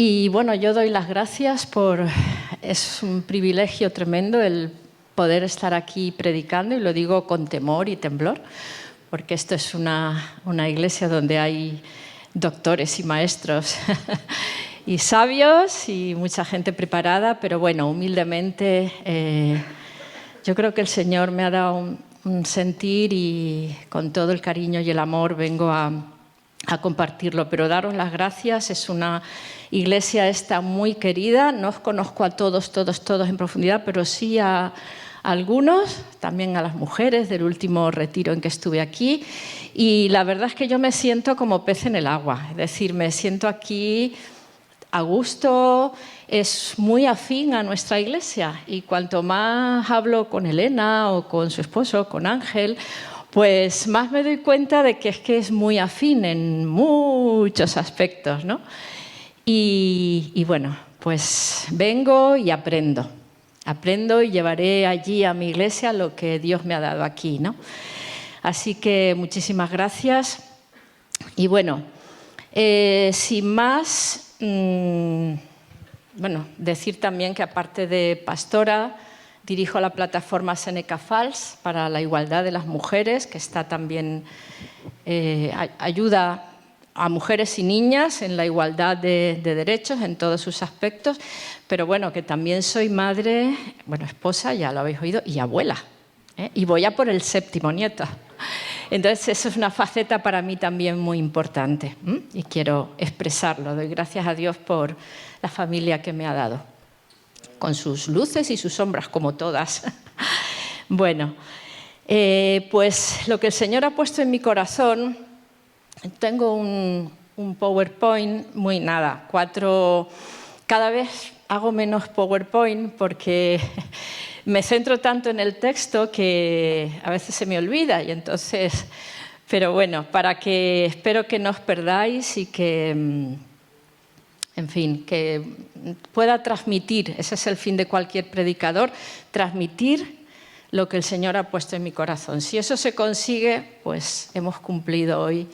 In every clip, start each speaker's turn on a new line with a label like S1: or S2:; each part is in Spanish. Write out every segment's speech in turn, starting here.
S1: Y bueno, yo doy las gracias es un privilegio tremendo el poder estar aquí predicando, y lo digo con temor y temblor, porque esto es una iglesia donde hay doctores y maestros y sabios y mucha gente preparada, pero bueno, humildemente yo creo que el Señor me ha dado un sentir, y con todo el cariño y el amor vengo a compartirlo. Pero daros las gracias, es una iglesia esta muy querida. No os conozco a todos en profundidad, pero sí a algunos, también a las mujeres del último retiro en que estuve aquí. Y la verdad es que yo me siento como pez en el agua, es decir, me siento aquí a gusto, es muy afín a nuestra iglesia, y cuanto más hablo con Elena o con su esposo, con Ángel, pues más me doy cuenta de que es muy afín en muchos aspectos, ¿no? Y bueno, pues vengo y aprendo y llevaré allí a mi iglesia lo que Dios me ha dado aquí, ¿no? Así que muchísimas gracias. Y bueno, sin más, bueno, decir también que aparte de pastora, dirijo la plataforma Seneca Falls para la igualdad de las mujeres, que está también ayuda a mujeres y niñas en la igualdad de derechos en todos sus aspectos, pero bueno, que también soy madre, bueno, esposa, ya lo habéis oído, y abuela, y voy a por el 7º nieto. Entonces, eso es una faceta para mí también muy importante, y quiero expresarlo. Doy gracias a Dios por la familia que me ha dado, con sus luces y sus sombras, como todas. Bueno, pues lo que el Señor ha puesto en mi corazón, tengo un PowerPoint, muy nada, 4, cada vez hago menos PowerPoint porque me centro tanto en el texto que a veces se me olvida, y entonces, pero bueno, espero que no os perdáis y que, en fin, que pueda transmitir, ese es el fin de cualquier predicador, transmitir lo que el Señor ha puesto en mi corazón. Si eso se consigue, pues hemos cumplido hoy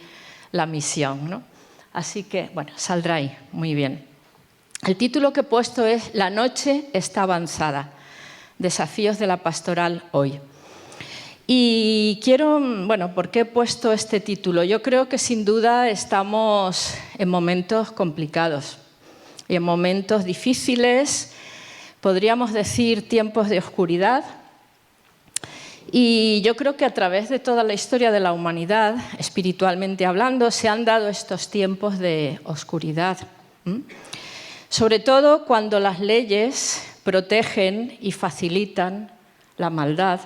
S1: la misión, ¿no? Así que, bueno, saldrá ahí, muy bien. El título que he puesto es La noche está avanzada, desafíos de la pastoral hoy. Y quiero, bueno, ¿por qué he puesto este título? Yo creo que sin duda estamos en momentos complicados y en momentos difíciles, podríamos decir tiempos de oscuridad. Y yo creo que a través de toda la historia de la humanidad, espiritualmente hablando, se han dado estos tiempos de oscuridad. Sobre todo cuando las leyes protegen y facilitan la maldad,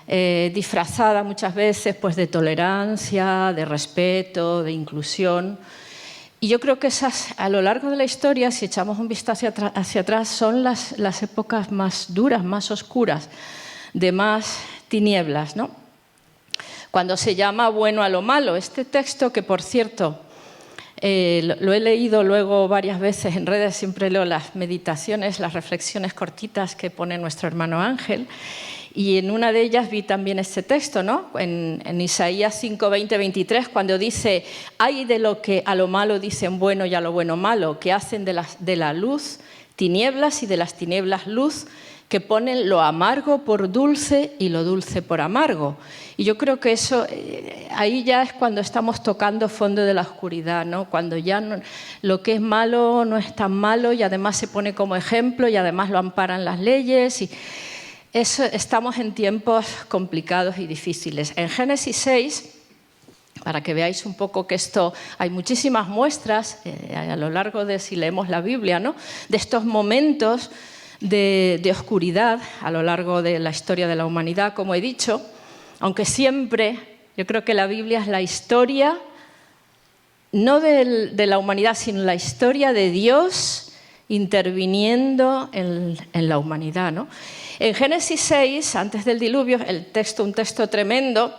S1: disfrazada muchas veces pues, de tolerancia, de respeto, de inclusión. Y yo creo que esas, a lo largo de la historia, si echamos un vistazo hacia atrás, son las épocas más duras, más oscuras, de más tinieblas, ¿no? Cuando se llama bueno a lo malo. Este texto, que por cierto lo he leído luego varias veces en redes, siempre leo las meditaciones, las reflexiones cortitas que pone nuestro hermano Ángel, y en una de ellas vi también este texto, ¿no? En Isaías 5, 20, 23, cuando dice: «Ay de lo que a lo malo dicen bueno y a lo bueno malo, que hacen de la luz tinieblas y de las tinieblas luz, que ponen lo amargo por dulce y lo dulce por amargo». Y yo creo que eso, ahí ya es cuando estamos tocando fondo de la oscuridad, ¿no? Cuando ya no, lo que es malo no es tan malo, y además se pone como ejemplo, y además lo amparan las leyes. Y eso, estamos en tiempos complicados y difíciles. En Génesis 6, para que veáis un poco que esto, hay muchísimas muestras a lo largo de, si leemos la Biblia, ¿no? De estos momentos de oscuridad a lo largo de la historia de la humanidad, como he dicho, aunque siempre yo creo que la Biblia es la historia, no de la humanidad, sino la historia de Dios interviniendo en la humanidad, ¿no? En Génesis 6, antes del diluvio, un texto tremendo,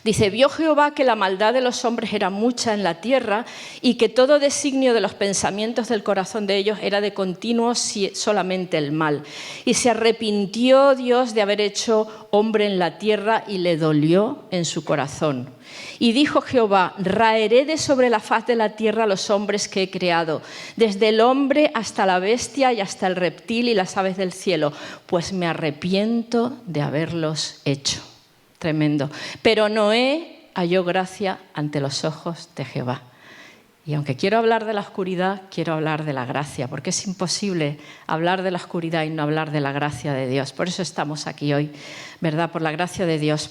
S1: Dice, vio Jehová que la maldad de los hombres era mucha en la tierra y que todo designio de los pensamientos del corazón de ellos era de continuo solamente el mal. Y se arrepintió Dios de haber hecho hombre en la tierra y le dolió en su corazón. Y dijo Jehová, raeré de sobre la faz de la tierra a los hombres que he creado, desde el hombre hasta la bestia y hasta el reptil y las aves del cielo, pues me arrepiento de haberlos hecho. Tremendo. Pero Noé halló gracia ante los ojos de Jehová. Y aunque quiero hablar de la oscuridad, quiero hablar de la gracia, porque es imposible hablar de la oscuridad y no hablar de la gracia de Dios. Por eso estamos aquí hoy, ¿verdad? Por la gracia de Dios.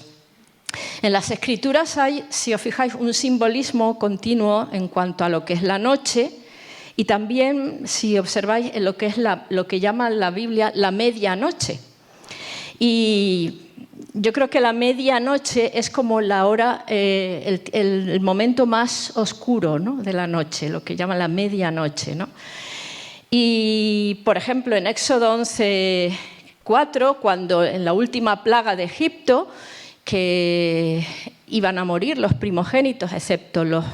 S1: En las Escrituras hay, si os fijáis, un simbolismo continuo en cuanto a lo que es la noche y también, si observáis, en lo que es lo que llama la Biblia la medianoche. Y yo creo que la medianoche es como la hora, el momento más oscuro, ¿no?, de la noche, lo que llaman la medianoche, ¿no? Y, por ejemplo, en Éxodo 11:4, cuando en la última plaga de Egipto, que iban a morir los primogénitos, excepto los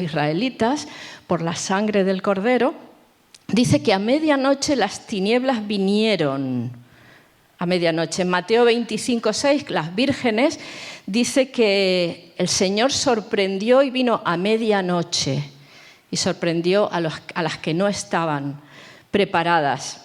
S1: israelitas, por la sangre del cordero, dice que a medianoche las tinieblas vinieron. A medianoche. En Mateo 25:6, las vírgenes, dice que el Señor sorprendió y vino a medianoche y sorprendió a las que no estaban preparadas.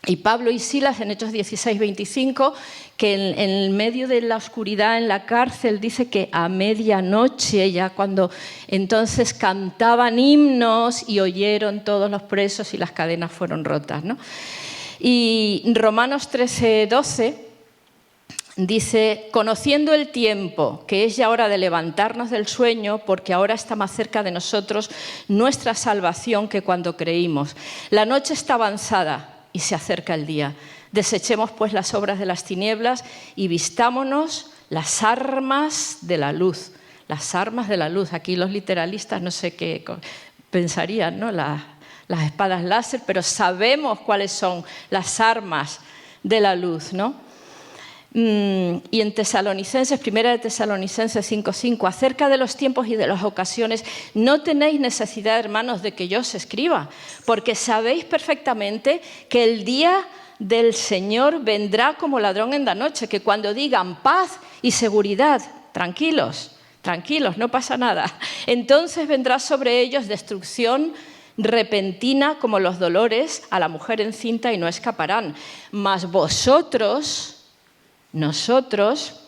S1: Y Pablo y Silas en Hechos 16:25, que en el medio de la oscuridad en la cárcel, dice que a medianoche, ya cuando entonces cantaban himnos y oyeron todos los presos y las cadenas fueron rotas, ¿no? Y Romanos 13:12 dice, conociendo el tiempo, que es ya hora de levantarnos del sueño, porque ahora está más cerca de nosotros nuestra salvación que cuando creímos. La noche está avanzada y se acerca el día. Desechemos pues las obras de las tinieblas y vistámonos las armas de la luz. Las armas de la luz. Aquí los literalistas no sé qué pensarían, ¿no? Las espadas láser, pero sabemos cuáles son las armas de la luz, ¿no? Y en Tesalonicenses, 1 Tesalonicenses 5:5, acerca de los tiempos y de las ocasiones, no tenéis necesidad, hermanos, de que yo os escriba, porque sabéis perfectamente que el día del Señor vendrá como ladrón en la noche, que cuando digan paz y seguridad, tranquilos, no pasa nada, entonces vendrá sobre ellos destrucción repentina como los dolores a la mujer encinta y no escaparán. Mas nosotros,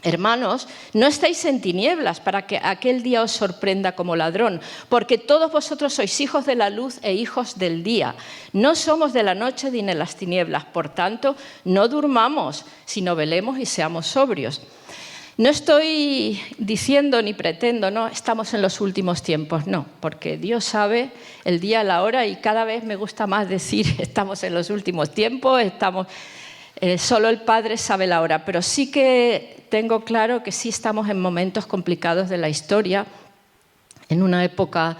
S1: hermanos, no estáis en tinieblas para que aquel día os sorprenda como ladrón, porque todos vosotros sois hijos de la luz e hijos del día. No somos de la noche ni de las tinieblas, por tanto, no durmamos, sino velemos y seamos sobrios. No estoy diciendo ni pretendo, no, estamos en los últimos tiempos, no, porque Dios sabe el día, la hora y cada vez me gusta más decir estamos en los últimos tiempos, solo el Padre sabe la hora, pero sí que tengo claro que sí estamos en momentos complicados de la historia, en una época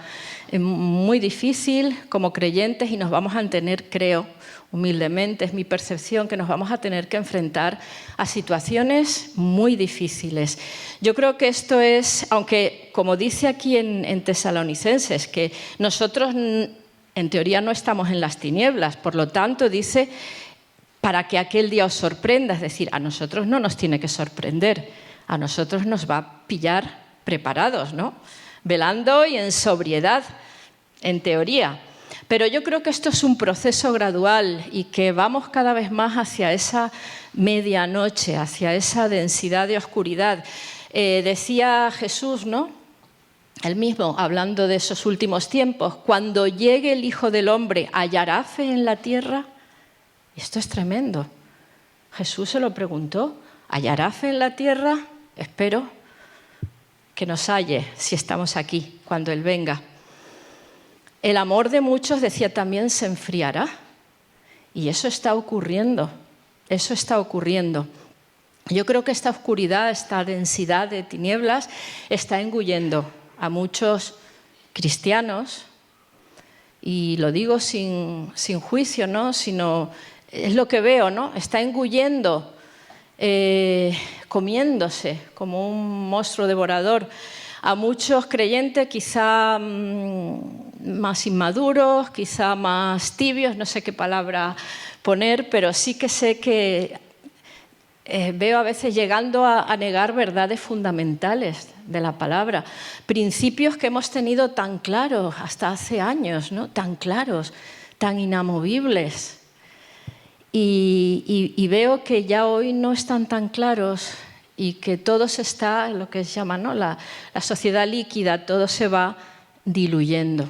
S1: muy difícil como creyentes y nos vamos a tener, creo, humildemente, es mi percepción, que nos vamos a tener que enfrentar a situaciones muy difíciles. Yo creo que esto es, aunque como dice aquí en Tesalonicenses, que nosotros en teoría no estamos en las tinieblas, por lo tanto dice, para que aquel día os sorprenda, es decir, a nosotros no nos tiene que sorprender, a nosotros nos va a pillar preparados, ¿no? Velando y en sobriedad, en teoría. Pero yo creo que esto es un proceso gradual y que vamos cada vez más hacia esa medianoche, hacia esa densidad de oscuridad. Decía Jesús, ¿no?, él mismo, hablando de esos últimos tiempos, cuando llegue el Hijo del Hombre, ¿hallará fe en la tierra? Esto es tremendo. Jesús se lo preguntó, ¿hallará fe en la tierra? Espero que nos halle si estamos aquí, cuando Él venga. El amor de muchos, decía también, se enfriará. Y eso está ocurriendo, eso está ocurriendo. Yo creo que esta oscuridad, esta densidad de tinieblas está engullendo a muchos cristianos, y lo digo sin juicio, ¿no?, sino es lo que veo, ¿no? Está engullendo comiéndose como un monstruo devorador a muchos creyentes quizá más inmaduros, quizá más tibios, no sé qué palabra poner, pero sí que sé que veo a veces llegando a negar verdades fundamentales de la palabra, principios que hemos tenido tan claros hasta hace años, ¿no? Tan claros, tan inamovibles. Y veo que ya hoy no están tan claros y que todo se está, lo que se llama, ¿no? la sociedad líquida, todo se va diluyendo.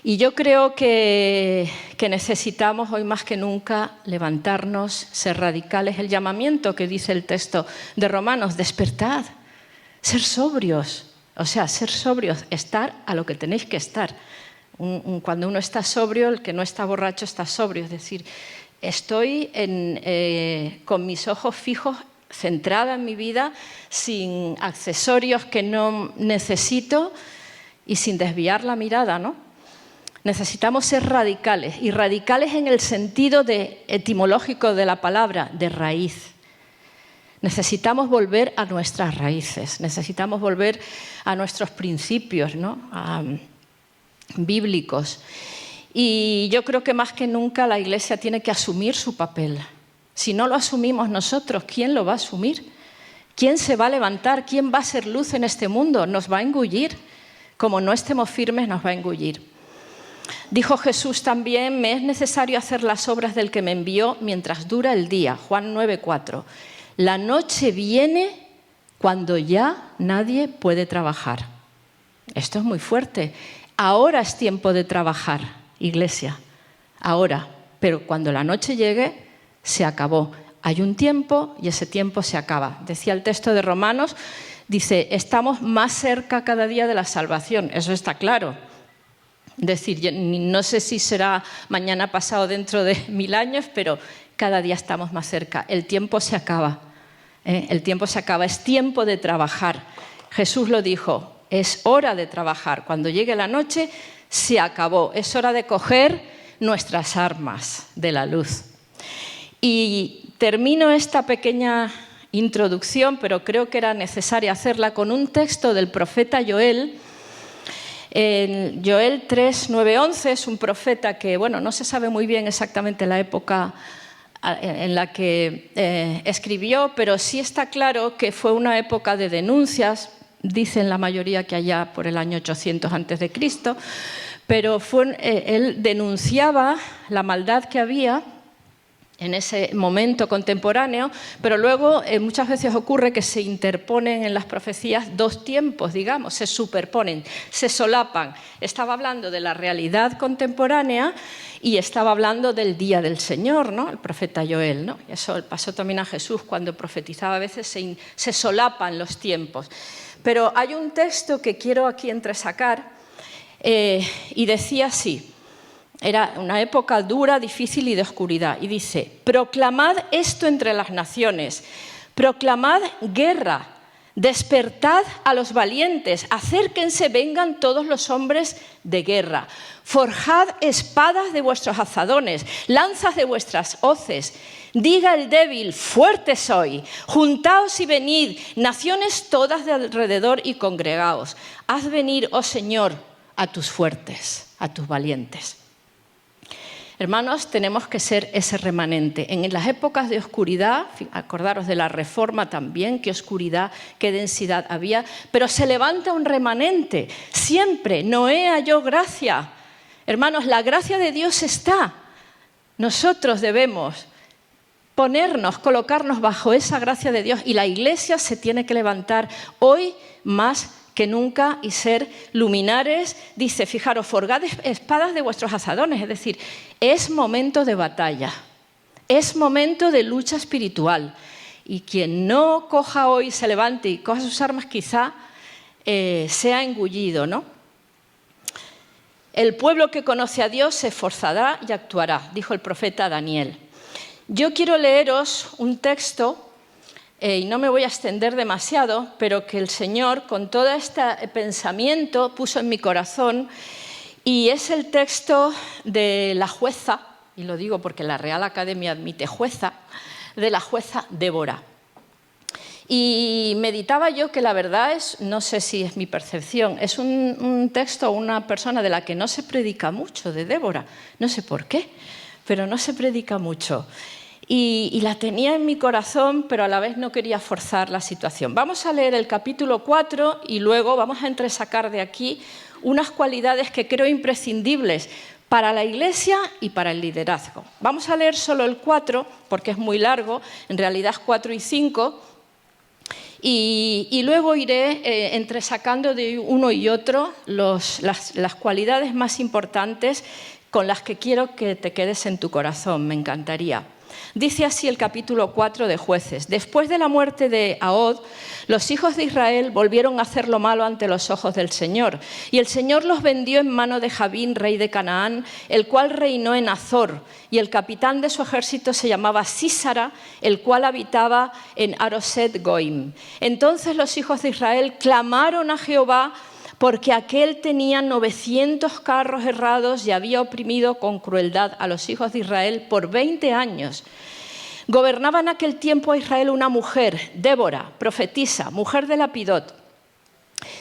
S1: Y yo creo que necesitamos hoy más que nunca levantarnos, ser radicales. El llamamiento que dice el texto de Romanos, despertad, ser sobrios. O sea, ser sobrios, estar a lo que tenéis que estar. Cuando uno está sobrio, el que no está borracho está sobrio. Es decir, estoy con mis ojos fijos, centrada en mi vida, sin accesorios que no necesito y sin desviar la mirada, ¿no? Necesitamos ser radicales, y radicales en el sentido etimológico de la palabra, de raíz. Necesitamos volver a nuestras raíces, necesitamos volver a nuestros principios, ¿no? Bíblicos. Y yo creo que más que nunca la Iglesia tiene que asumir su papel. Si no lo asumimos nosotros, ¿quién lo va a asumir? ¿Quién se va a levantar? ¿Quién va a ser luz en este mundo? Nos va a engullir. Como no estemos firmes, nos va a engullir. Dijo Jesús también, me es necesario hacer las obras del que me envió mientras dura el día. Juan 9:4. La noche viene cuando ya nadie puede trabajar. Esto es muy fuerte. Ahora es tiempo de trabajar, Iglesia. Ahora. Pero cuando la noche llegue, se acabó. Hay un tiempo y ese tiempo se acaba. Decía el texto de Romanos, dice, estamos más cerca cada día de la salvación. Eso está claro. Es decir, no sé si será mañana, pasado, dentro de 1000 años, pero cada día estamos más cerca. El tiempo se acaba. El tiempo se acaba. Es tiempo de trabajar. Jesús lo dijo, es hora de trabajar. Cuando llegue la noche, se acabó. Es hora de coger nuestras armas de la luz. Y termino esta pequeña introducción, pero creo que era necesaria hacerla con un texto del profeta Joel. En Joel 3, 9, 11 es un profeta que, bueno, no se sabe muy bien exactamente la época en la que escribió, pero sí está claro que fue una época de denuncias, dicen la mayoría que allá por el año 800 a.C., pero él denunciaba la maldad que había en ese momento contemporáneo, pero luego muchas veces ocurre que se interponen en las profecías dos tiempos, digamos, se superponen, se solapan. Estaba hablando de la realidad contemporánea y estaba hablando del día del Señor, ¿no? El profeta Joel, ¿no? Y eso pasó también a Jesús cuando profetizaba, a veces se solapan los tiempos. Pero hay un texto que quiero aquí entresacar y decía así. Era una época dura, difícil y de oscuridad. Y dice, proclamad esto entre las naciones, proclamad guerra, despertad a los valientes, acérquense, vengan todos los hombres de guerra, forjad espadas de vuestros azadones, lanzas de vuestras hoces. Diga el débil, fuerte soy, juntaos y venid, naciones todas de alrededor y congregaos. Haz venir, oh Señor, a tus fuertes, a tus valientes. Hermanos, tenemos que ser ese remanente. En las épocas de oscuridad, acordaros de la Reforma también, qué oscuridad, qué densidad había, pero se levanta un remanente. Siempre, Noé halló gracia. Hermanos, la gracia de Dios está. Nosotros debemos ponernos, colocarnos bajo esa gracia de Dios y la Iglesia se tiene que levantar hoy más que nunca y ser luminares. Dice, fijaros, forjad espadas de vuestros azadones, es decir, es momento de batalla, es momento de lucha espiritual. Y quien no coja hoy, se levante y coja sus armas, quizá sea engullido, ¿no? El pueblo que conoce a Dios se esforzará y actuará, dijo el profeta Daniel. Yo quiero leeros un texto y no me voy a extender demasiado, pero que el Señor, con todo este pensamiento, puso en mi corazón, y es el texto de la jueza, y lo digo porque la Real Academia admite jueza, de la jueza Débora. Y meditaba yo que la verdad es, no sé si es mi percepción, es un texto, una persona de la que no se predica mucho, de Débora. No sé por qué, pero no se predica mucho. Y la tenía en mi corazón, pero a la vez no quería forzar la situación. Vamos a leer el capítulo 4 y luego vamos a entresacar de aquí unas cualidades que creo imprescindibles para la Iglesia y para el liderazgo. Vamos a leer solo el 4, porque es muy largo, en realidad es 4 y 5, y luego iré entresacando de uno y otro las cualidades más importantes con las que quiero que te quedes en tu corazón, me encantaría. Dice así el capítulo 4 de Jueces. Después de la muerte de Ahod, los hijos de Israel volvieron a hacer lo malo ante los ojos del Señor. Y el Señor los vendió en mano de Jabín, rey de Canaán, el cual reinó en Azor. Y el capitán de su ejército se llamaba Sísara, el cual habitaba en Aroset Goim. Entonces los hijos de Israel clamaron a Jehová, porque aquel tenía 900 carros herrados y había oprimido con crueldad a los hijos de Israel por 20 años. Gobernaba en aquel tiempo a Israel una mujer, Débora, profetisa, mujer de Lapidot,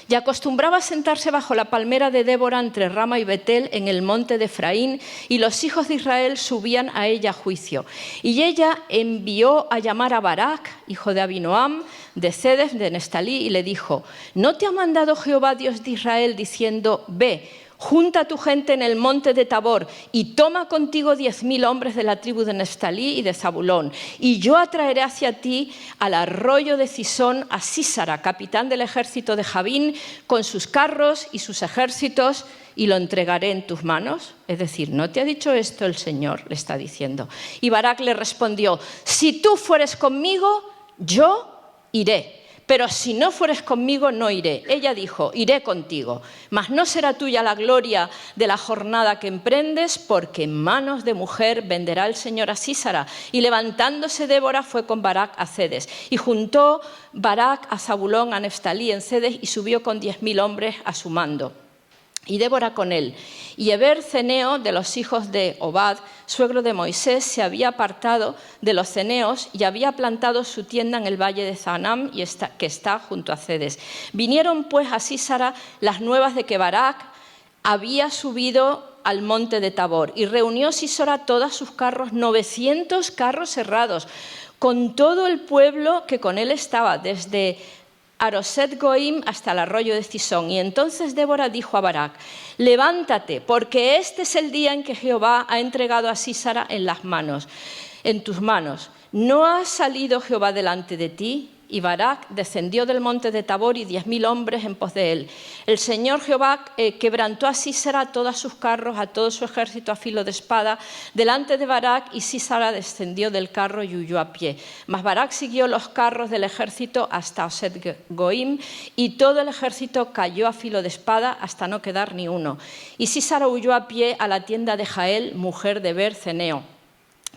S1: y acostumbraba a sentarse bajo la palmera de Débora entre Rama y Betel en el monte de Efraín, y los hijos de Israel subían a ella a juicio. Y ella envió a llamar a Barak, hijo de Abinoam, de Cedes, de Neftalí, y le dijo: ¿No te ha mandado Jehová, Dios de Israel, diciendo: ve, junta a tu gente en el monte de Tabor y toma contigo 10.000 hombres de la tribu de Neftalí y de Zabulón, y yo atraeré hacia ti al arroyo de Cisón a Sísara, capitán del ejército de Jabín, con sus carros y sus ejércitos, y lo entregaré en tus manos? Es decir, ¿no te ha dicho esto el Señor?, le está diciendo. Y Barak le respondió: si tú fueres conmigo, yo iré. Pero si no fueres conmigo, no iré. Ella dijo: iré contigo, mas no será tuya la gloria de la jornada que emprendes, porque en manos de mujer venderá el Señor a Sísara. Y levantándose Débora fue con Barak a Cedes. Y juntó Barak a Zabulón, a Neftalí en Cedes, y subió con 10.000 hombres a su mando. Y Débora con él. Y Heber ceneo, de los hijos de Obad, suegro de Moisés, se había apartado de los ceneos y había plantado su tienda en el valle de Zaanam, que está junto a Cedes. Vinieron pues a Sísara las nuevas de que Barak había subido al monte de Tabor, y reunió Sísara todos sus carros, 900 carros herrados, con todo el pueblo que con él estaba, desde Aroset Goim hasta el arroyo de Cisón. Y entonces Débora dijo a Barak: levántate, porque este es el día en que Jehová ha entregado a Sísara en tus manos. ¿No ha salido Jehová delante de ti? Y Barak descendió del monte de Tabor y 10.000 hombres en pos de él. El Señor Jehová quebrantó a Sísara, a todos sus carros, a todo su ejército a filo de espada, delante de Barak, y Sísara descendió del carro y huyó a pie. Mas Barak siguió los carros del ejército hasta Oset Goim, y todo el ejército cayó a filo de espada hasta no quedar ni uno. Y Sísara huyó a pie a la tienda de Jael, mujer de Heber ceneo,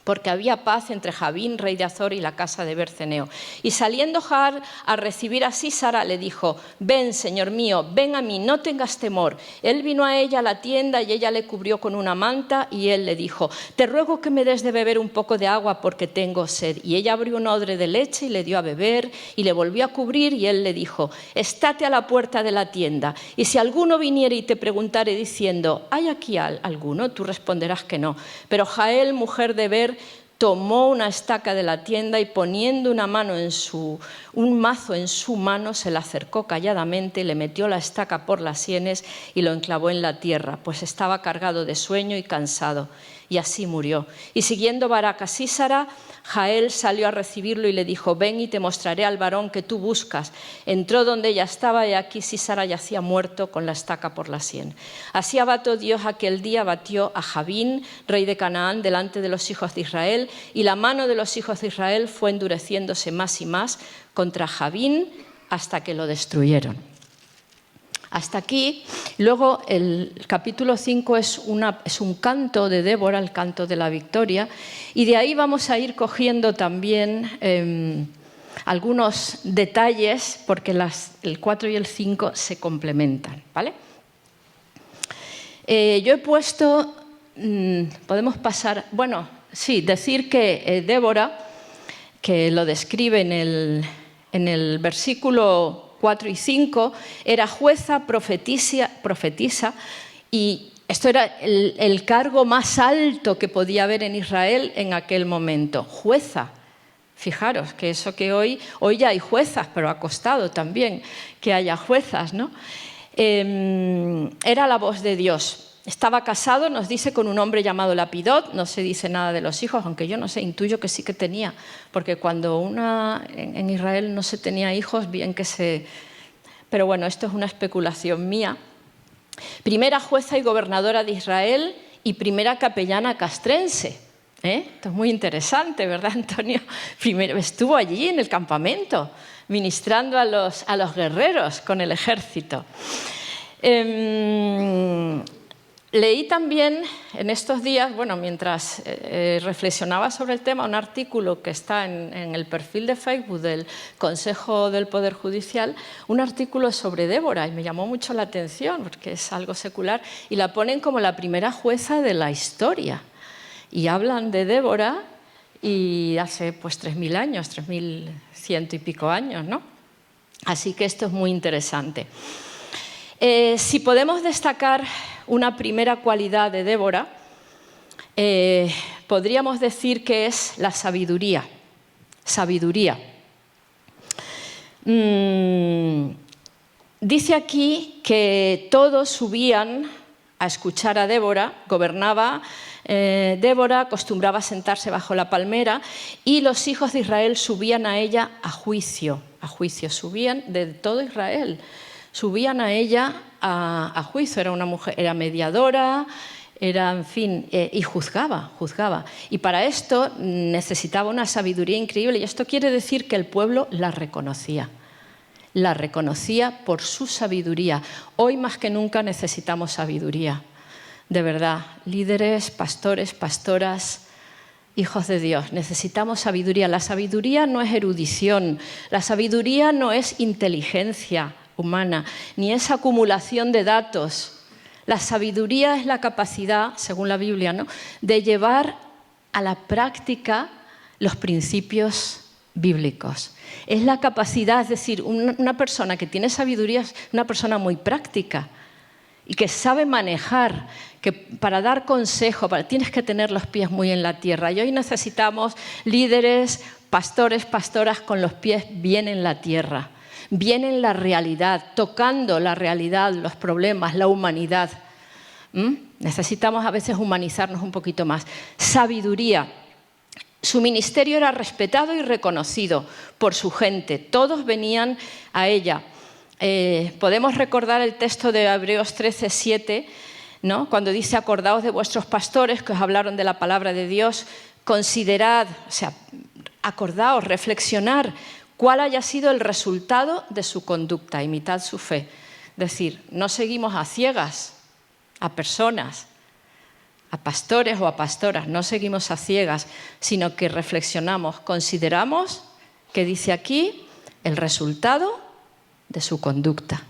S1: porque había paz entre Jabín, rey de Azor, y la casa de Heber ceneo. Y saliendo Jaar a recibir a Sísara, le dijo: ven, señor mío, ven a mí, no tengas temor. Él vino a ella a la tienda, y ella le cubrió con una manta, y él le dijo: te ruego que me des de beber un poco de agua, porque tengo sed. Y ella abrió un odre de leche y le dio a beber, y le volvió a cubrir, y él le dijo: estate a la puerta de la tienda, y si alguno viniere y te preguntare diciendo: ¿hay aquí alguno?, tú responderás que no. Pero Jael, mujer de Heber, tomó una estaca de la tienda, y poniendo un mazo en su mano, se la acercó calladamente, le metió la estaca por las sienes y lo enclavó en la tierra, pues estaba cargado de sueño y cansado. Y así murió. Y siguiendo Barak a Sísara, Jael salió a recibirlo y le dijo: ven y te mostraré al varón que tú buscas. Entró donde ella estaba, y aquí Sísara yacía muerto con la estaca por la sien. Así abató Dios aquel día, batió a Jabín, rey de Canaán, delante de los hijos de Israel, y la mano de los hijos de Israel fue endureciéndose más y más contra Jabín hasta que lo destruyeron. Hasta aquí. Luego el capítulo 5 es un canto de Débora, el canto de la victoria, y de ahí vamos a ir cogiendo también algunos detalles, porque el 4 y el 5 se complementan, ¿vale? Yo he puesto, podemos pasar, decir que Débora que lo describe en el versículo 4 y 5, era jueza, profetisa, y esto era el cargo más alto que podía haber en Israel en aquel momento, jueza. Fijaros que eso que hoy ya hay juezas, pero ha costado también que haya juezas, ¿no? Era la voz de Dios. Estaba casado, nos dice, con un hombre llamado Lapidot, no se dice nada de los hijos, aunque yo no sé, intuyo que sí que tenía, porque cuando en Israel no se tenía hijos, bien que se... Pero bueno, esto es una especulación mía. Primera jueza y gobernadora de Israel y primera capellana castrense. Esto es muy interesante, ¿verdad, Antonio? Primero estuvo allí en el campamento, ministrando a los guerreros con el ejército. Leí también en estos días, bueno, mientras reflexionaba sobre el tema, un artículo que está en el perfil de Facebook del Consejo del Poder Judicial, un artículo sobre Débora, y me llamó mucho la atención porque es algo secular, y la ponen como la primera jueza de la historia. Y hablan de Débora y hace pues 3.000 años, 3.100 y pico años, ¿no? Así que esto es muy interesante. Si podemos destacar una primera cualidad de Débora, podríamos decir que es la sabiduría. Sabiduría. Dice aquí que todos subían a escuchar a Débora, gobernaba Débora, acostumbraba a sentarse bajo la palmera y los hijos de Israel subían a ella a juicio, subían de todo Israel. Subían a ella a juicio, era una mujer, era mediadora, era, en fin, y juzgaba. Y para esto necesitaba una sabiduría increíble, y esto quiere decir que el pueblo la reconocía por su sabiduría. Hoy más que nunca necesitamos sabiduría, de verdad, líderes, pastores, pastoras, hijos de Dios, necesitamos sabiduría. La sabiduría no es erudición, la sabiduría no es inteligencia humana, ni es acumulación de datos. La sabiduría es la capacidad, según la Biblia, ¿no?, de llevar a la práctica los principios bíblicos. Es la capacidad, es decir, una persona que tiene sabiduría es una persona muy práctica y que sabe manejar, que para dar consejo, tienes que tener los pies muy en la tierra. Y hoy necesitamos líderes, pastores, pastoras con los pies bien en la tierra, bien en la realidad, tocando la realidad, los problemas, la humanidad. Necesitamos a veces humanizarnos un poquito más. Sabiduría. Su ministerio era respetado y reconocido por su gente. Todos venían a ella. Podemos recordar el texto de Hebreos 13:7, ¿no?, cuando dice: acordaos de vuestros pastores que os hablaron de la palabra de Dios, considerad, o sea, acordaos, reflexionar cuál haya sido el resultado de su conducta, imitad su fe. Es decir, no seguimos a ciegas a personas, a pastores o a pastoras, no seguimos a ciegas, sino que reflexionamos, consideramos, que dice aquí, el resultado de su conducta.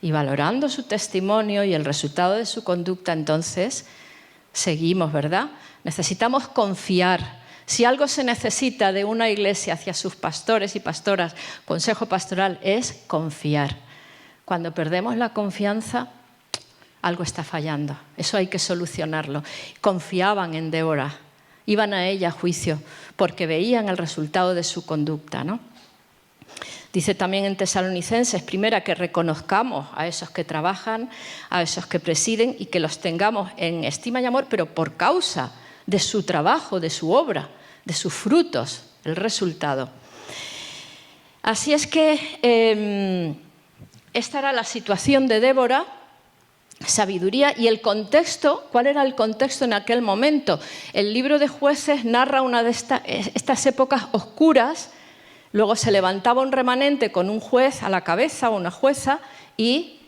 S1: Y valorando su testimonio y el resultado de su conducta, entonces seguimos, ¿verdad? Necesitamos confiar. Si algo se necesita de una iglesia hacia sus pastores y pastoras, consejo pastoral, es confiar. Cuando perdemos la confianza, algo está fallando. Eso hay que solucionarlo. Confiaban en Débora, iban a ella a juicio, porque veían el resultado de su conducta, ¿no? Dice también en Tesalonicenses, primera, que reconozcamos a esos que trabajan, a esos que presiden y que los tengamos en estima y amor, pero por causa de su trabajo, de su obra, de sus frutos, el resultado. Así es que esta era la situación de Débora, sabiduría. Y el contexto, ¿cuál era el contexto en aquel momento? El libro de Jueces narra una de estas épocas oscuras. Luego se levantaba un remanente con un juez a la cabeza o una jueza y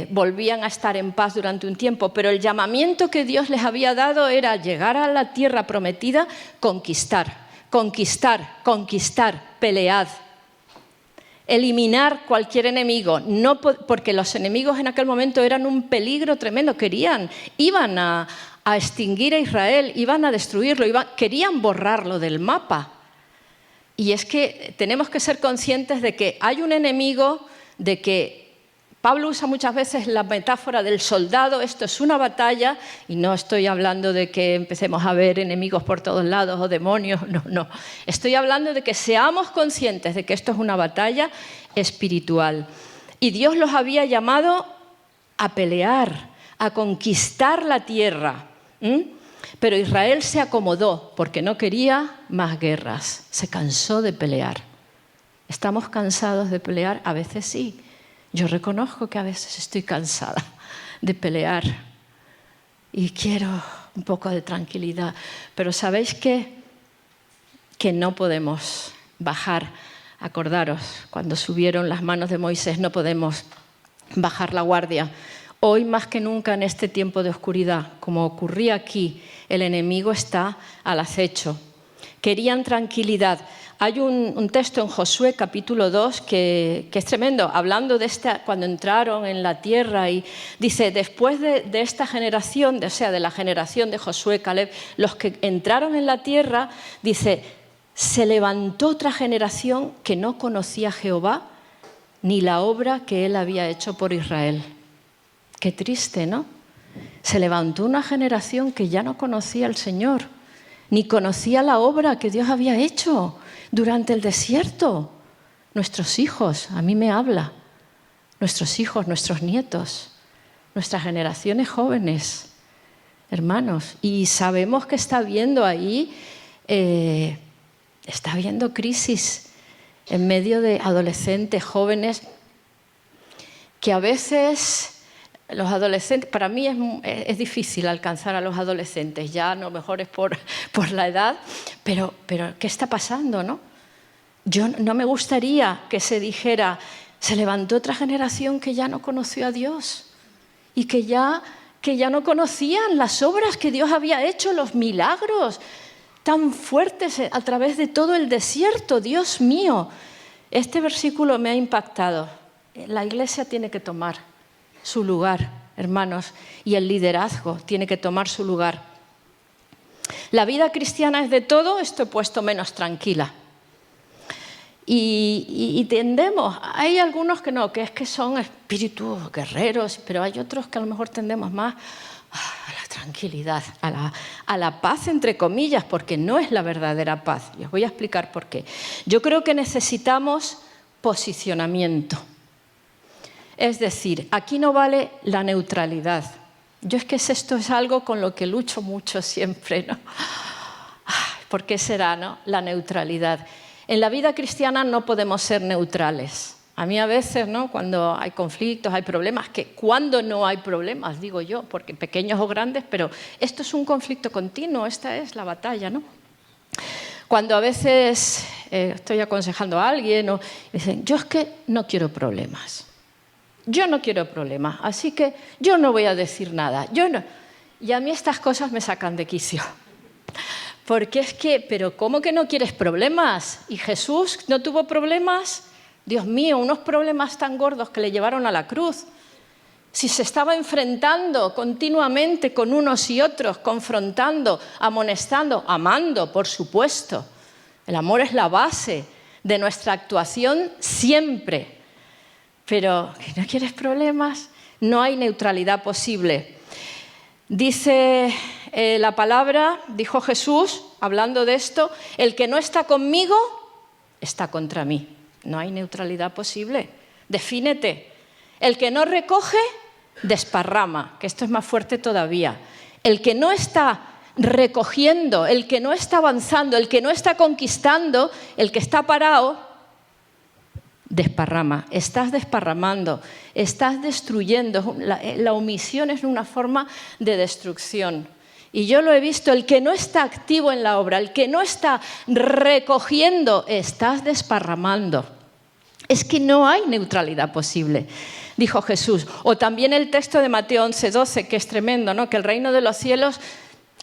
S1: volvían a estar en paz durante un tiempo. Pero el llamamiento que Dios les había dado era llegar a la tierra prometida, conquistar, pelead, eliminar cualquier enemigo, no porque los enemigos en aquel momento eran un peligro tremendo, iban a extinguir a Israel, iban a destruirlo, querían borrarlo del mapa. Y es que tenemos que ser conscientes de que hay un enemigo, de que Pablo usa muchas veces la metáfora del soldado, esto es una batalla, y no estoy hablando de que empecemos a ver enemigos por todos lados o demonios, no. Estoy hablando de que seamos conscientes de que esto es una batalla espiritual. Y Dios los había llamado a pelear, a conquistar la tierra. Pero Israel se acomodó porque no quería más guerras, se cansó de pelear. ¿Estamos cansados de pelear? A veces sí. Yo reconozco que a veces estoy cansada de pelear y quiero un poco de tranquilidad. Pero ¿sabéis qué? Que no podemos bajar. Acordaros, cuando subieron las manos de Moisés, no podemos bajar la guardia. Hoy más que nunca en este tiempo de oscuridad, como ocurría aquí, el enemigo está al acecho. Querían tranquilidad. Hay un texto en Josué capítulo 2 que es tremendo, hablando de cuando entraron en la tierra y dice, después de esta generación, de la generación de Josué, Caleb, los que entraron en la tierra, dice, se levantó otra generación que no conocía a Jehová ni la obra que él había hecho por Israel. Qué triste, ¿no? Se levantó una generación que ya no conocía al Señor, ni conocía la obra que Dios había hecho durante el desierto. Nuestros hijos, a mí me habla, nuestros hijos, nuestros nietos, nuestras generaciones jóvenes, hermanos. Y sabemos que está habiendo ahí, está habiendo crisis en medio de adolescentes, jóvenes, que a veces... Los adolescentes, para mí es difícil alcanzar a los adolescentes, ya a lo mejor es por la edad, pero ¿qué está pasando, no? Yo no me gustaría que se dijera, se levantó otra generación que ya no conoció a Dios y que ya no conocían las obras que Dios había hecho, los milagros tan fuertes a través de todo el desierto. Dios mío, este versículo me ha impactado. La Iglesia tiene que tomar su lugar, hermanos, y el liderazgo tiene que tomar su lugar. La vida cristiana es de todo esto puesto menos tranquila. Y tendemos, hay algunos que no, que es que son espíritus guerreros, pero hay otros que a lo mejor tendemos más a la tranquilidad, a la paz, entre comillas, porque no es la verdadera paz. Y os voy a explicar por qué. Yo creo que necesitamos posicionamiento. Es decir, aquí no vale la neutralidad. Yo es que esto es algo con lo que lucho mucho siempre, ¿no? ¿Por qué será, no? La neutralidad. En la vida cristiana no podemos ser neutrales. A mí a veces, ¿no? Cuando hay conflictos, hay problemas, que cuando no hay problemas, digo yo, porque pequeños o grandes, pero esto es un conflicto continuo, esta es la batalla, ¿no? Cuando a veces estoy aconsejando a alguien o dicen, yo es que no quiero problemas. Yo no quiero problemas, así que yo no voy a decir nada. Y a mí estas cosas me sacan de quicio. Porque es que, pero ¿cómo que no quieres problemas? ¿Y Jesús no tuvo problemas? Dios mío, unos problemas tan gordos que le llevaron a la cruz. Si se estaba enfrentando continuamente con unos y otros, confrontando, amonestando, amando, por supuesto. El amor es la base de nuestra actuación siempre. Pero, ¿no quieres problemas? No hay neutralidad posible. Dice la palabra, dijo Jesús, hablando de esto, el que no está conmigo, está contra mí. No hay neutralidad posible. Defínete. El que no recoge, desparrama, que esto es más fuerte todavía. El que no está recogiendo, el que no está avanzando, el que no está conquistando, el que está parado, desparrama. Estás desparramando, estás destruyendo. La omisión es una forma de destrucción. Y yo lo he visto, el que no está activo en la obra, el que no está recogiendo, estás desparramando. Es que no hay neutralidad posible, dijo Jesús. O también el texto de Mateo 11:12, que es tremendo, ¿no? Que el reino de los cielos,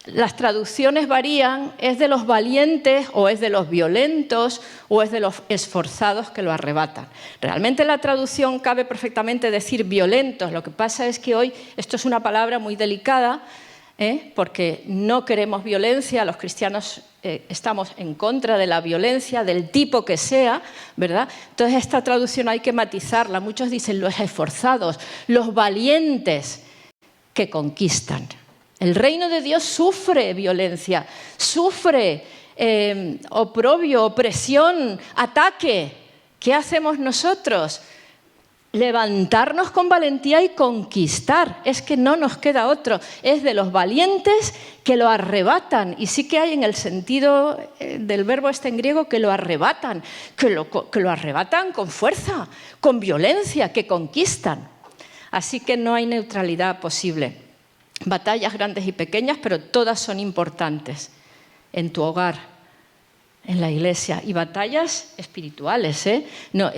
S1: las traducciones varían, es de los valientes o es de los violentos o es de los esforzados que lo arrebatan. Realmente la traducción cabe perfectamente decir violentos. Lo que pasa es que hoy esto es una palabra muy delicada porque no queremos violencia, los cristianos estamos en contra de la violencia, del tipo que sea, ¿verdad? Entonces esta traducción hay que matizarla. Muchos dicen los esforzados, los valientes que conquistan. El reino de Dios sufre violencia, sufre oprobio, opresión, ataque. ¿Qué hacemos nosotros? Levantarnos con valentía y conquistar. Es que no nos queda otro. Es de los valientes que lo arrebatan. Y sí que hay en el sentido del verbo este en griego que lo arrebatan, que lo arrebatan con fuerza, con violencia, que conquistan. Así que no hay neutralidad posible. Batallas grandes y pequeñas, pero todas son importantes en tu hogar, en la iglesia, y batallas espirituales, No,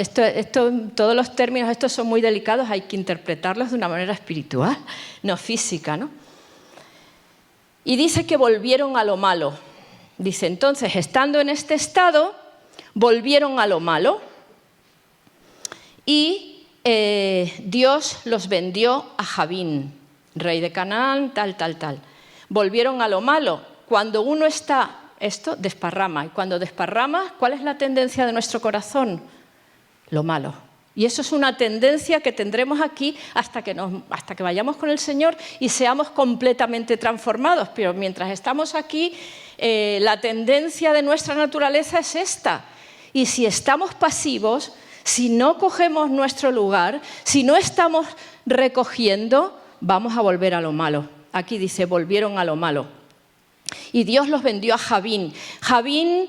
S1: todos los términos estos son muy delicados, hay que interpretarlos de una manera espiritual, no física, ¿no? Y dice que volvieron a lo malo. Dice, entonces, estando en este estado, volvieron a lo malo y Dios los vendió a Jabín, rey de Canaán, tal. Volvieron a lo malo. Cuando uno está... Esto desparrama. Y cuando desparrama, ¿cuál es la tendencia de nuestro corazón? Lo malo. Y eso es una tendencia que tendremos aquí hasta que vayamos con el Señor y seamos completamente transformados. Pero mientras estamos aquí, la tendencia de nuestra naturaleza es esta. Y si estamos pasivos, si no cogemos nuestro lugar, si no estamos recogiendo, vamos a volver a lo malo. Aquí dice, volvieron a lo malo. Y Dios los vendió a Jabín. Jabín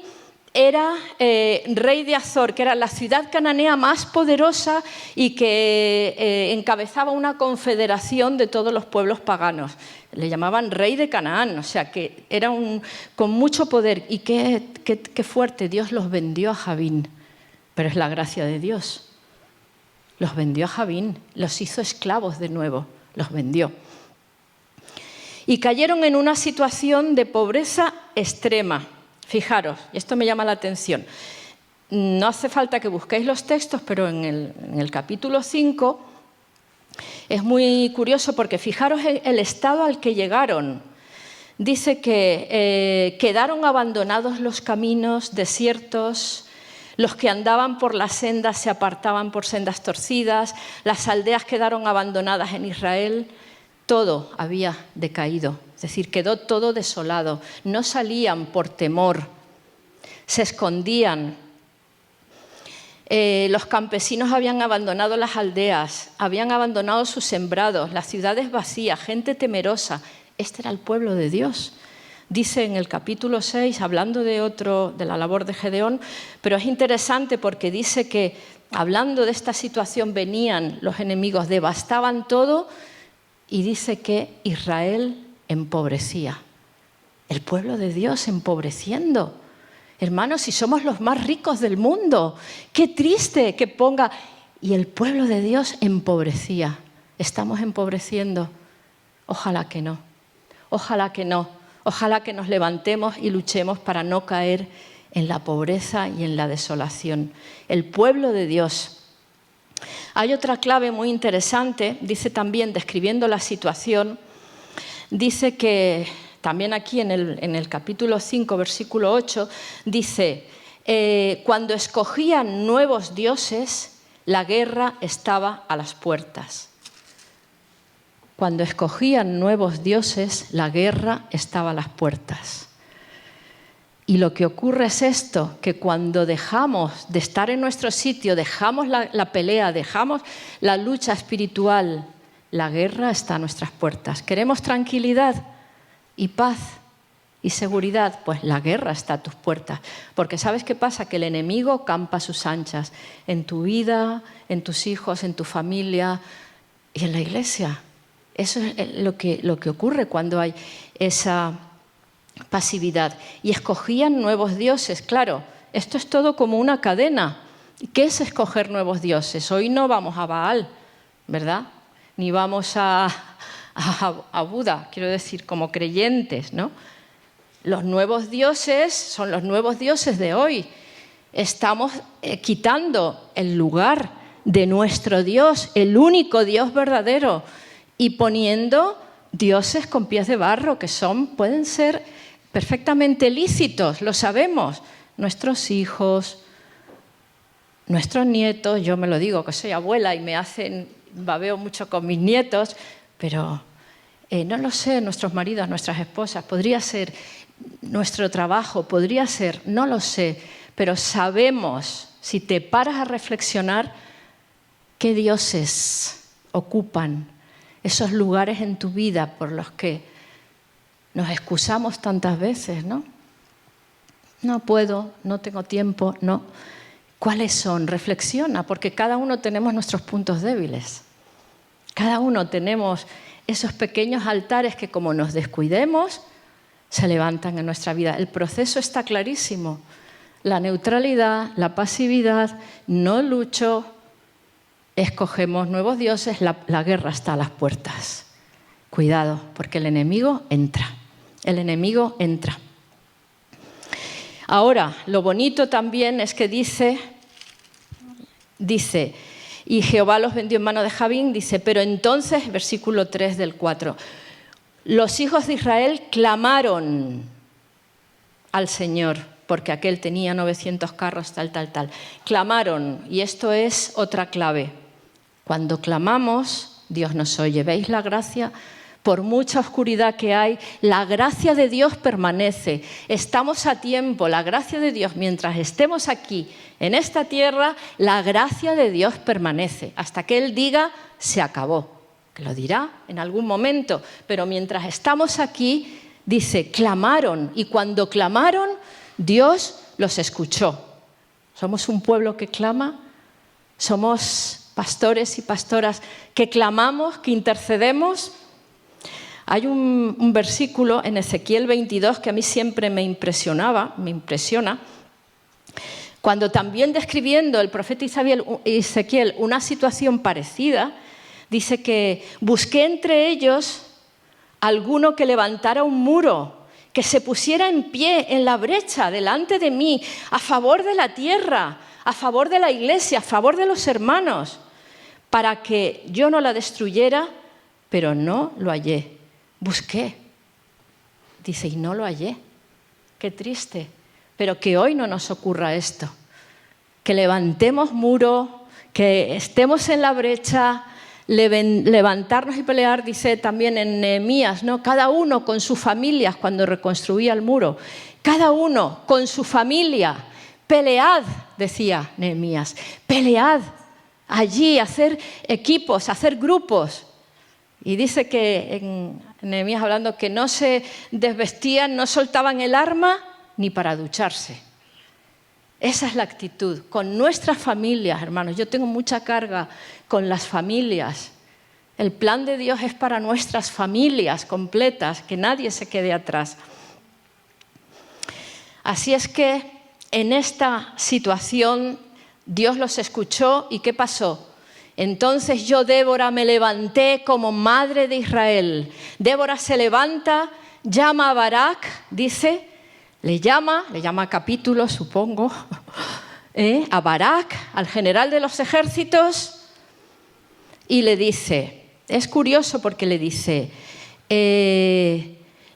S1: era rey de Azor, que era la ciudad cananea más poderosa y que encabezaba una confederación de todos los pueblos paganos. Le llamaban rey de Canaán, o sea que era con mucho poder. Y qué fuerte, Dios los vendió a Jabín. Pero es la gracia de Dios. Los vendió a Jabín, los hizo esclavos de nuevo, los vendió. Y cayeron en una situación de pobreza extrema. Fijaros, y esto me llama la atención. No hace falta que busquéis los textos, pero en el capítulo 5 es muy curioso porque fijaros el estado al que llegaron. Dice que quedaron abandonados los caminos desiertos, los que andaban por las sendas se apartaban por sendas torcidas, las aldeas quedaron abandonadas en Israel. Todo había decaído, es decir, quedó todo desolado. No salían por temor, se escondían. Los campesinos habían abandonado las aldeas, habían abandonado sus sembrados, las ciudades vacías, gente temerosa. Este era el pueblo de Dios. Dice en el capítulo 6, hablando de la labor de Gedeón, pero es interesante porque dice que, hablando de esta situación, venían los enemigos, devastaban todo. Y dice que Israel empobrecía. El pueblo de Dios empobreciendo. Hermanos, si somos los más ricos del mundo, qué triste que ponga... Y el pueblo de Dios empobrecía. ¿Estamos empobreciendo? Ojalá que no. Ojalá que no. Ojalá que nos levantemos y luchemos para no caer en la pobreza y en la desolación. El pueblo de Dios. Hay otra clave muy interesante, dice también, describiendo la situación, dice que, también aquí en el capítulo 5, versículo 8, dice, cuando escogían nuevos dioses, la guerra estaba a las puertas. Cuando escogían nuevos dioses, la guerra estaba a las puertas. Y lo que ocurre es esto, que cuando dejamos de estar en nuestro sitio, dejamos la pelea, dejamos la lucha espiritual, la guerra está a nuestras puertas. ¿Queremos tranquilidad y paz y seguridad? Pues la guerra está a tus puertas. Porque ¿sabes qué pasa? Que el enemigo campa a sus anchas en tu vida, en tus hijos, en tu familia y en la iglesia. Eso es lo que ocurre cuando hay esa pasividad. Y escogían nuevos dioses. Claro, esto es todo como una cadena. ¿Qué es escoger nuevos dioses? Hoy no vamos a Baal, ¿verdad? Ni vamos a Buda, quiero decir, como creyentes, ¿no? Los nuevos dioses son los nuevos dioses de hoy. Estamos quitando el lugar de nuestro Dios, el único Dios verdadero, y poniendo dioses con pies de barro que pueden ser perfectamente lícitos, lo sabemos. Nuestros hijos, nuestros nietos, yo me lo digo que soy abuela y babeo mucho con mis nietos, pero no lo sé, nuestros maridos, nuestras esposas, podría ser nuestro trabajo, podría ser, no lo sé, pero sabemos, si te paras a reflexionar, qué dioses ocupan esos lugares en tu vida por los que nos excusamos tantas veces, ¿no? No puedo, no tengo tiempo, no. ¿Cuáles son? Reflexiona, porque cada uno tenemos nuestros puntos débiles. Cada uno tenemos esos pequeños altares que, como nos descuidemos, se levantan en nuestra vida. El proceso está clarísimo. La neutralidad, la pasividad, no lucho, escogemos nuevos dioses, la guerra está a las puertas. Cuidado, porque el enemigo entra. El enemigo entra. Ahora, lo bonito también es que dice, y Jehová los vendió en mano de Jabín, dice, pero entonces, versículo 3 del 4, los hijos de Israel clamaron al Señor, porque aquel tenía 900 carros, tal. Clamaron, y esto es otra clave. Cuando clamamos, Dios nos oye. ¿Veis la gracia? Por mucha oscuridad que hay, la gracia de Dios permanece. Estamos a tiempo, la gracia de Dios, mientras estemos aquí, en esta tierra, la gracia de Dios permanece. Hasta que Él diga, se acabó. Que lo dirá en algún momento. Pero mientras estamos aquí, dice, clamaron. Y cuando clamaron, Dios los escuchó. Somos un pueblo que clama. Somos pastores y pastoras que clamamos, que intercedemos. Hay un versículo en Ezequiel 22 que a mí siempre me impresiona, cuando también describiendo el profeta Ezequiel una situación parecida, dice que busqué entre ellos alguno que levantara un muro, que se pusiera en pie en la brecha delante de mí, a favor de la tierra, a favor de la iglesia, a favor de los hermanos, para que yo no la destruyera, pero no lo hallé. Busqué, dice, y no lo hallé. Qué triste, pero que hoy no nos ocurra esto. Que levantemos muro, que estemos en la brecha, levantarnos y pelear, dice también en Nehemías, ¿no? Cada uno con sus familias cuando reconstruía el muro. Cada uno con su familia. Pelead, decía Nehemías, pelead allí, hacer equipos, hacer grupos. Y dice que en Nehemías hablando que no se desvestían, no soltaban el arma ni para ducharse. Esa es la actitud, con nuestras familias, hermanos. Yo tengo mucha carga con las familias. El plan de Dios es para nuestras familias completas, que nadie se quede atrás. Así es que en esta situación Dios los escuchó y ¿qué pasó? Entonces yo, Débora, me levanté como madre de Israel. Débora se levanta, llama a Barak, dice, le llama capítulo, supongo, a Barak, al general de los ejércitos, y le dice, es curioso porque le dice,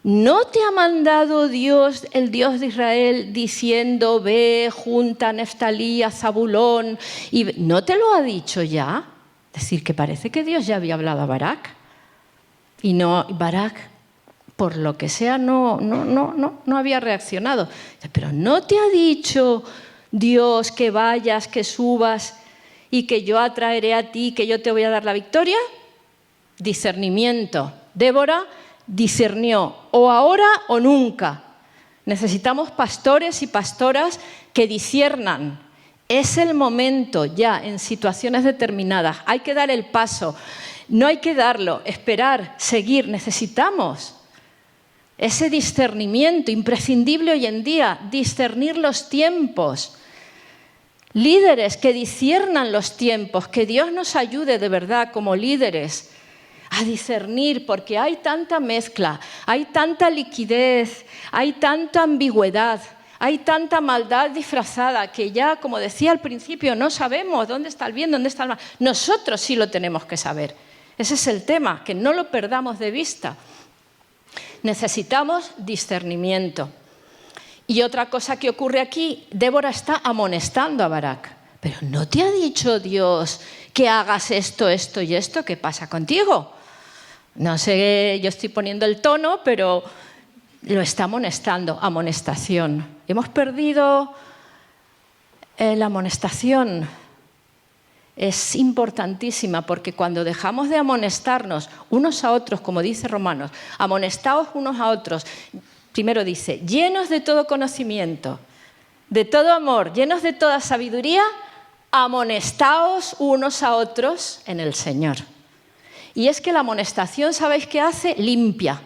S1: ¿no te ha mandado Dios, el Dios de Israel, diciendo, ve, junta a Neftalí, a Zabulón? Y ¿no te lo ha dicho ya? Es decir, que parece que Dios ya había hablado a Barak. Y no, Barak, por lo que sea, no había reaccionado. Pero ¿no te ha dicho Dios que vayas, que subas y que yo atraeré a ti, que yo te voy a dar la victoria? Discernimiento. Débora discernió, o ahora o nunca. Necesitamos pastores y pastoras que disciernan. Es el momento ya en situaciones determinadas. Hay que dar el paso. No hay que darlo, esperar, seguir. Necesitamos ese discernimiento imprescindible hoy en día, discernir los tiempos. Líderes que disciernan los tiempos, que Dios nos ayude de verdad como líderes a discernir, porque hay tanta mezcla, hay tanta liquidez, hay tanta ambigüedad, hay tanta maldad disfrazada que ya, como decía al principio, no sabemos dónde está el bien, dónde está el mal. Nosotros sí lo tenemos que saber. Ese es el tema, que no lo perdamos de vista. Necesitamos discernimiento. Y otra cosa que ocurre aquí, Débora está amonestando a Barak. Pero ¿no te ha dicho Dios que hagas esto, esto y esto? ¿Qué pasa contigo? No sé, yo estoy poniendo el tono, pero lo está amonestando, amonestación. Hemos perdido la amonestación. Es importantísima porque cuando dejamos de amonestarnos unos a otros, como dice Romanos, amonestaos unos a otros, primero dice, llenos de todo conocimiento, de todo amor, llenos de toda sabiduría, amonestaos unos a otros en el Señor. Y es que la amonestación, ¿sabéis qué hace? Limpia.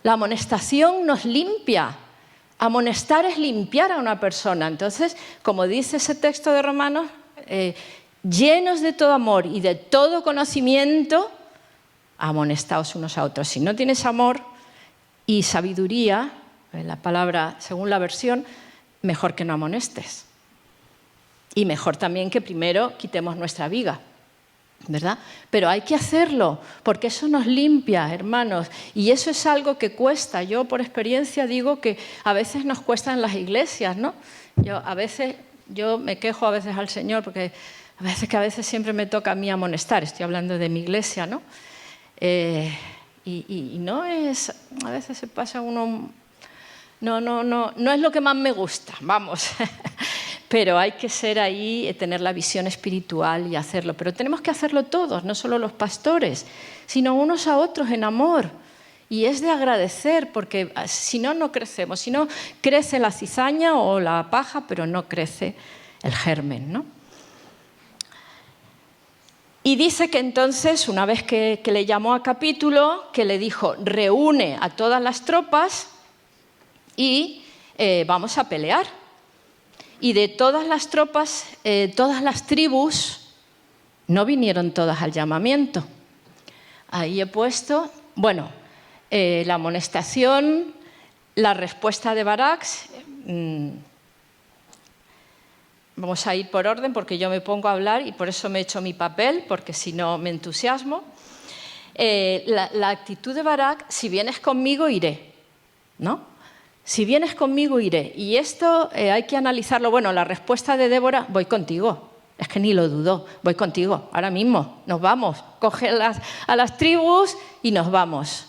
S1: La amonestación nos limpia. Amonestar es limpiar a una persona. Entonces, como dice ese texto de Romanos, llenos de todo amor y de todo conocimiento, amonestaos unos a otros. Si no tienes amor y sabiduría, la palabra según la versión, mejor que no amonestes. Y mejor también que primero quitemos nuestra viga, ¿verdad? Pero hay que hacerlo, porque eso nos limpia, hermanos, y eso es algo que cuesta. Yo por experiencia digo que a veces nos cuesta en las iglesias, ¿no? Yo me quejo a veces al Señor, porque a veces siempre me toca a mí amonestar, estoy hablando de mi iglesia, ¿no? Y no es, a veces se pasa uno, no es lo que más me gusta, vamos. Pero hay que ser ahí, tener la visión espiritual y hacerlo. Pero tenemos que hacerlo todos, no solo los pastores, sino unos a otros en amor. Y es de agradecer, porque si no, no crecemos. Si no, crece la cizaña o la paja, pero no crece el germen, ¿no? Y dice que entonces, una vez que le llamó a capítulo, que le dijo, reúne a todas las tropas y vamos a pelear. Y de todas las tropas, todas las tribus, no vinieron todas al llamamiento. Ahí he puesto, bueno, la amonestación, la respuesta de Barak. Vamos a ir por orden porque yo me pongo a hablar y por eso me he hecho mi papel, porque si no me entusiasmo. La actitud de Barak, si vienes conmigo, iré, ¿no? Si vienes conmigo, iré. Y esto hay que analizarlo. Bueno, la respuesta de Débora, voy contigo. Es que ni lo dudó. Voy contigo, ahora mismo. Nos vamos. Coge a las tribus y nos vamos.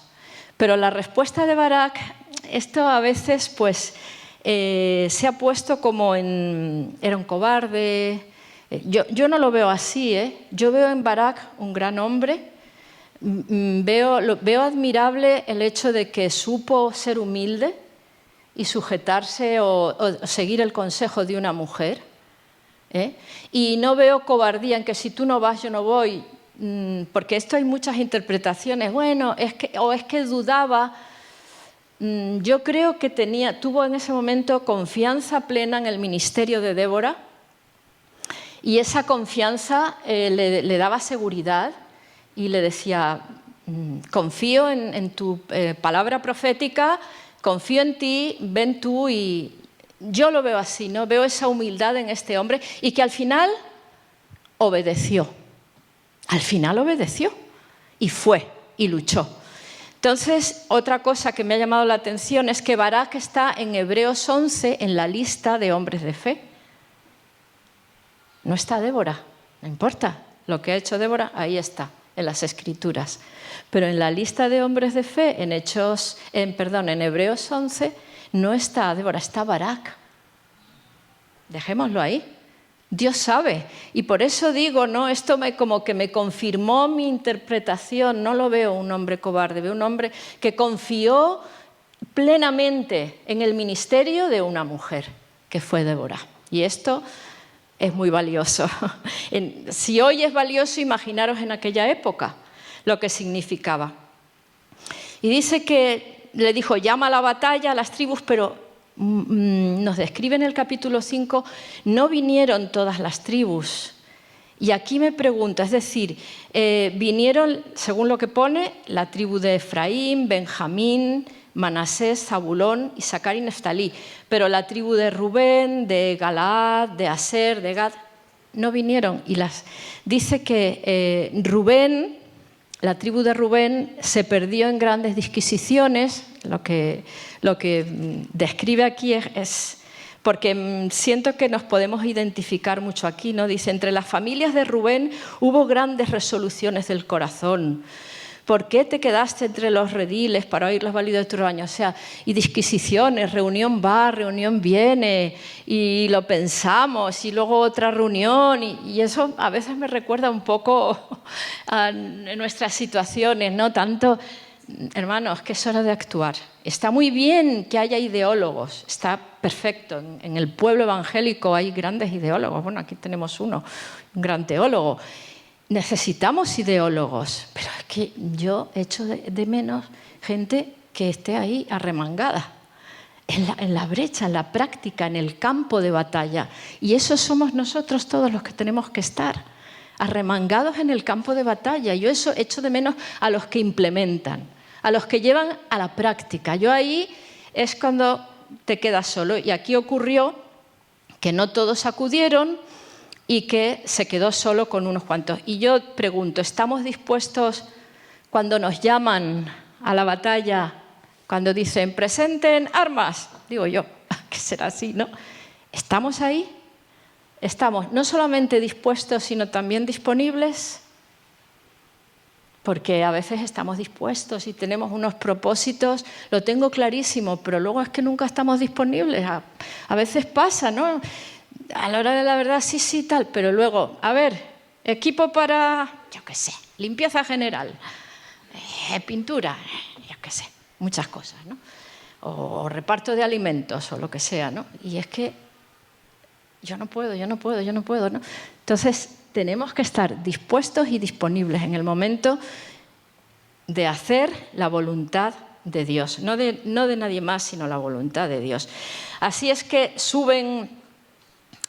S1: Pero la respuesta de Barak, esto a veces pues se ha puesto como era un cobarde. Yo no lo veo así, ¿eh? Yo veo en Barak un gran hombre. Veo admirable el hecho de que supo ser humilde y sujetarse o seguir el consejo de una mujer. Y no veo cobardía en que si tú no vas, yo no voy, porque esto hay muchas interpretaciones. Bueno, es que dudaba. Yo creo que tuvo en ese momento confianza plena en el ministerio de Débora y esa confianza le daba seguridad y le decía, confío en tu palabra profética, confío en ti, ven tú. Y yo lo veo así, ¿no? Veo esa humildad en este hombre y que al final obedeció. Al final obedeció y fue y luchó. Entonces, otra cosa que me ha llamado la atención es que Barak está en Hebreos 11 en la lista de hombres de fe. No está Débora, no importa. Lo que ha hecho Débora, ahí está, en las Escrituras. Pero en la lista de hombres de fe, en Hebreos 11, no está Débora, está Barak. Dejémoslo ahí. Dios sabe. Y por eso digo, ¿no? Esto como que me confirmó mi interpretación. No lo veo un hombre cobarde, veo un hombre que confió plenamente en el ministerio de una mujer, que fue Débora. Y esto es muy valioso. Si hoy es valioso, imaginaros en aquella época lo que significaba. Y dice que le dijo, llama a la batalla a las tribus, pero nos describe en el capítulo 5, no vinieron todas las tribus. Y aquí me pregunto, es decir, vinieron, según lo que pone, la tribu de Efraín, Benjamín, Manasés, Zabulón, Isaacar y Neftalí. Pero la tribu de Rubén, de Galaad, de Aser, de Gad, no vinieron. Y dice que Rubén la tribu de Rubén se perdió en grandes disquisiciones. Lo que describe aquí es porque siento que nos podemos identificar mucho aquí, ¿no? Dice, entre las familias de Rubén hubo grandes resoluciones del corazón. ¿Por qué te quedaste entre los rediles para oír los balidos de tu rebaño? O sea, y disquisiciones, reunión va, reunión viene, y lo pensamos, y luego otra reunión, y eso a veces me recuerda un poco a nuestras situaciones, ¿no? Tanto, hermanos, que es hora de actuar. Está muy bien que haya ideólogos, está perfecto. En el pueblo evangélico hay grandes ideólogos. Bueno, aquí tenemos uno, un gran teólogo. Necesitamos ideólogos, pero es que yo echo de menos gente que esté ahí arremangada, en la brecha, en la práctica, en el campo de batalla. Y eso somos nosotros todos los que tenemos que estar, arremangados en el campo de batalla. Yo eso echo de menos a los que implementan, a los que llevan a la práctica. Yo ahí es cuando te quedas solo. Y aquí ocurrió que no todos acudieron, y que se quedó solo con unos cuantos. Y yo pregunto, ¿estamos dispuestos cuando nos llaman a la batalla, cuando dicen, presenten armas? Digo yo, que será así, ¿no? ¿Estamos ahí? ¿Estamos no solamente dispuestos, sino también disponibles? Porque a veces estamos dispuestos y tenemos unos propósitos, lo tengo clarísimo, pero luego es que nunca estamos disponibles. A veces pasa, ¿no? A la hora de la verdad, sí, tal, pero luego, a ver, equipo para, yo qué sé, limpieza general, pintura, yo qué sé, muchas cosas, ¿no? O reparto de alimentos o lo que sea, ¿no? Y es que yo no puedo, ¿no? Entonces, tenemos que estar dispuestos y disponibles en el momento de hacer la voluntad de Dios, no de nadie más, sino la voluntad de Dios. Así es que suben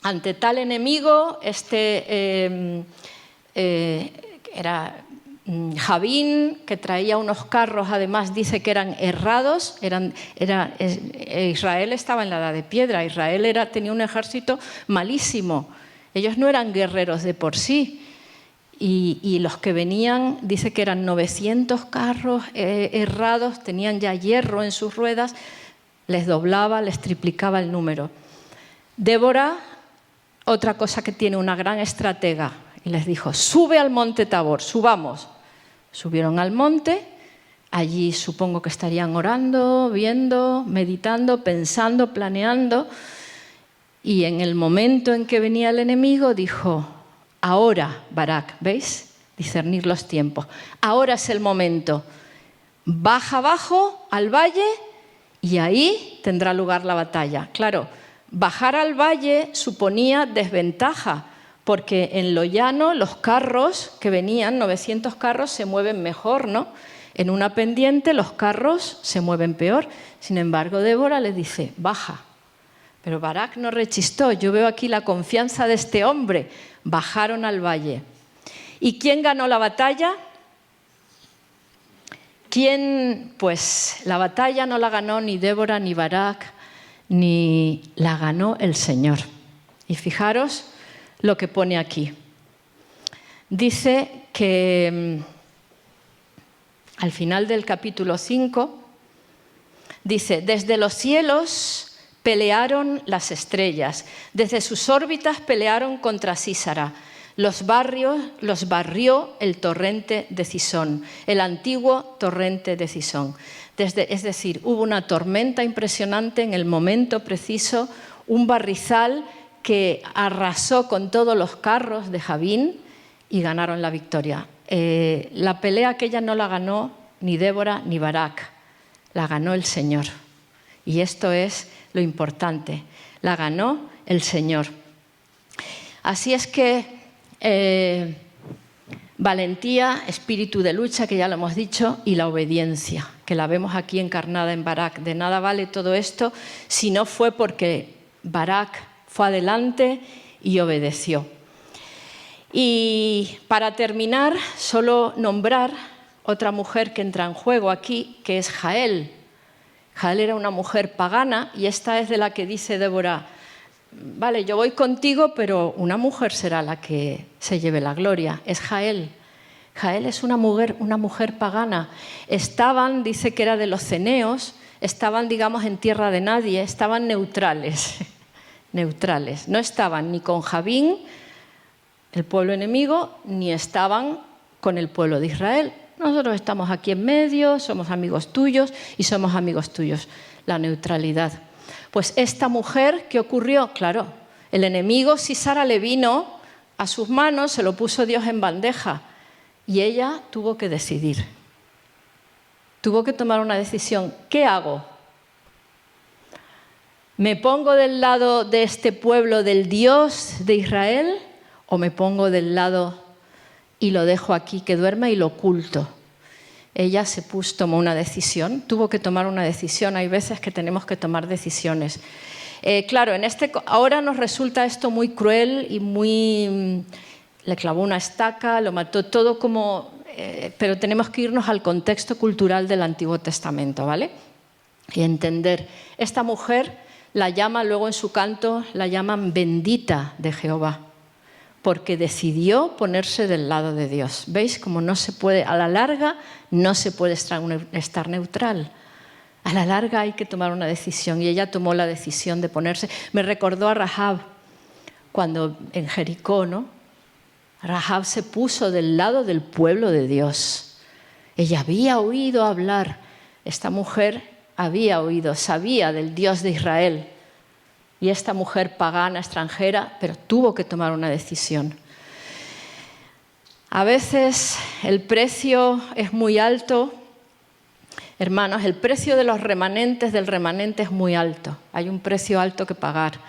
S1: ante tal enemigo, era Javín, que traía unos carros, además dice que eran errados. Israel estaba en la edad de piedra, Israel tenía un ejército malísimo. Ellos no eran guerreros de por sí. Y los que venían, dice que eran 900 carros errados, tenían ya hierro en sus ruedas, les doblaba, les triplicaba el número. Débora, otra cosa que tiene, una gran estratega, y les dijo, sube al monte Tabor, subamos. Subieron al monte, allí supongo que estarían orando, viendo, meditando, pensando, planeando, y en el momento en que venía el enemigo dijo, ahora, Barak, ¿veis? Discernir los tiempos. Ahora es el momento. Baja abajo al valle y ahí tendrá lugar la batalla. Claro, bajar al valle suponía desventaja, porque en lo llano los carros que venían, 900 carros, se mueven mejor, ¿no? En una pendiente los carros se mueven peor. Sin embargo, Débora le dice, baja. Pero Barak no rechistó. Yo veo aquí la confianza de este hombre. Bajaron al valle. ¿Y quién ganó la batalla? ¿Quién? Pues la batalla no la ganó ni Débora ni Barak, ni la ganó el Señor. Y fijaros lo que pone aquí. Dice que al final del capítulo 5, dice, desde los cielos pelearon las estrellas, desde sus órbitas pelearon contra Sísara. Los barrió el torrente de Cisón, el antiguo torrente de Cisón. Es decir, hubo una tormenta impresionante en el momento preciso, un barrizal que arrasó con todos los carros de Javín y ganaron la victoria. La pelea aquella no la ganó ni Débora ni Barak, la ganó el Señor. Y esto es lo importante, la ganó el Señor. Así es que valentía, espíritu de lucha, que ya lo hemos dicho, y la obediencia, que la vemos aquí encarnada en Barak. De nada vale todo esto si no fue porque Barak fue adelante y obedeció. Y para terminar, solo nombrar otra mujer que entra en juego aquí, que es Jael. Jael era una mujer pagana y esta es de la que dice Débora, vale, yo voy contigo, pero una mujer será la que se lleve la gloria. Es Jael. Jael es una mujer pagana. Estaban, dice que era de los ceneos, estaban, digamos, en tierra de nadie, estaban neutrales. Neutrales. No estaban ni con Jabín, el pueblo enemigo, ni estaban con el pueblo de Israel. Nosotros estamos aquí en medio, somos amigos tuyos y somos amigos tuyos. La neutralidad. Pues esta mujer, ¿qué ocurrió? Claro, el enemigo Sísara le vino a sus manos, se lo puso Dios en bandeja y ella tuvo que decidir. Tuvo que tomar una decisión. ¿Qué hago? ¿Me pongo del lado de este pueblo, del Dios de Israel, o me pongo del lado y lo dejo aquí que duerma y lo oculto? Ella tomó una decisión, tuvo que tomar una decisión. Hay veces que tenemos que tomar decisiones. Claro, ahora nos resulta esto muy cruel y muy... Le clavó una estaca, lo mató, todo como... pero tenemos que irnos al contexto cultural del Antiguo Testamento, ¿vale? Y entender. Esta mujer la llama, luego en su canto, la llaman bendita de Jehová, porque decidió ponerse del lado de Dios. ¿Veis? Como no se puede, a la larga, no se puede estar neutral. A la larga hay que tomar una decisión y ella tomó la decisión de ponerse. Me recordó a Rahab, cuando en Jericó, ¿no? Rahab se puso del lado del pueblo de Dios. Ella había oído hablar, esta mujer había oído, sabía del Dios de Israel. Y esta mujer pagana, extranjera, pero tuvo que tomar una decisión. A veces el precio es muy alto. Hermanos, el precio de los remanentes, del remanente es muy alto. Hay un precio alto que pagar.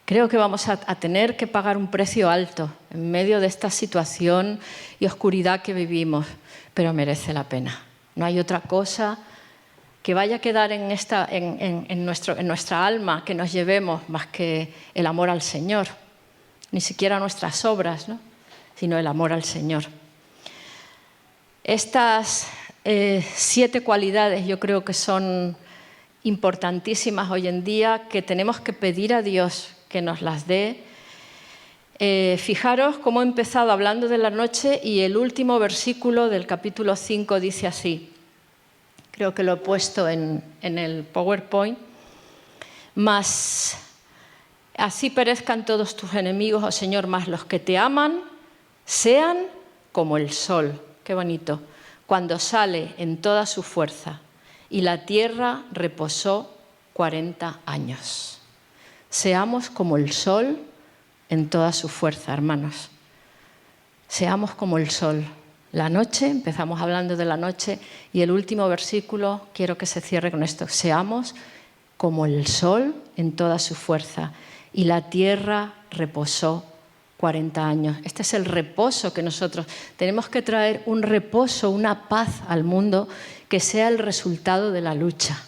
S1: Creo que vamos a tener que pagar un precio alto en medio de esta situación y oscuridad que vivimos, pero merece la pena. No hay otra cosa que vaya a quedar en nuestra alma, que nos llevemos más que el amor al Señor. Ni siquiera nuestras obras, ¿no? Sino el amor al Señor. Estas 7 cualidades yo creo que son importantísimas hoy en día, que tenemos que pedir a Dios que nos las dé. Fijaros cómo he empezado hablando de la noche y el último versículo del capítulo 5 dice así. Creo que lo he puesto en el PowerPoint. Mas así perezcan todos tus enemigos, oh Señor, mas los que te aman sean como el sol. Qué bonito. Cuando sale en toda su fuerza y la tierra reposó 40 años. Seamos como el sol en toda su fuerza, hermanos. Seamos como el sol. La noche, empezamos hablando de la noche, y el último versículo quiero que se cierre con esto. Seamos como el sol en toda su fuerza y la tierra reposó 40 años. Este es el reposo que nosotros tenemos que traer, un reposo, una paz al mundo que sea el resultado de la lucha.